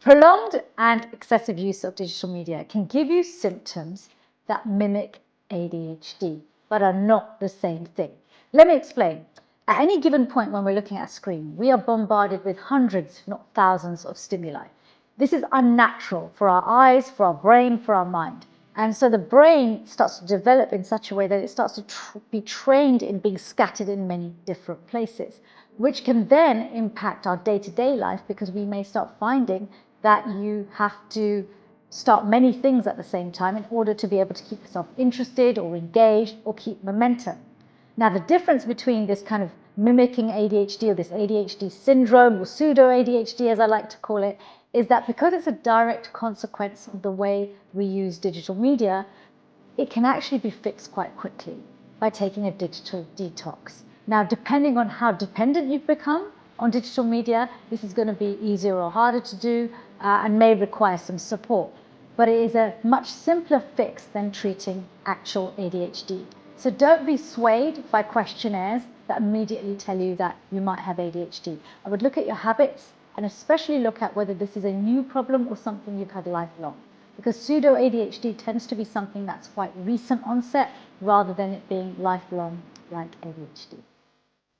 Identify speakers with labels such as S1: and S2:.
S1: Prolonged and excessive use of digital media can give you symptoms that mimic ADHD, but are not the same thing. Let me explain. At any given point when we're looking at a screen, we are bombarded with hundreds, if not thousands, of stimuli. This is unnatural for our eyes, for our brain, for our mind. And so the brain starts to develop in such a way that it starts to be trained in being scattered in many different places, which can then impact our day-to-day life, because we may start finding that you have to start many things at the same time in order to be able to keep yourself interested or engaged or keep momentum. Now, the difference between this kind of mimicking ADHD, or this ADHD syndrome, or pseudo ADHD as I like to call it, is that because it's a direct consequence of the way we use digital media, it can actually be fixed quite quickly by taking a digital detox. Now, depending on how dependent you've become on digital media, this is going to be easier or harder to do and may require some support. But it is a much simpler fix than treating actual ADHD. So don't be swayed by questionnaires that immediately tell you that you might have ADHD. I would look at your habits and especially look at whether this is a new problem or something you've had lifelong. Because pseudo ADHD tends to be something that's quite recent onset rather than it being lifelong like ADHD.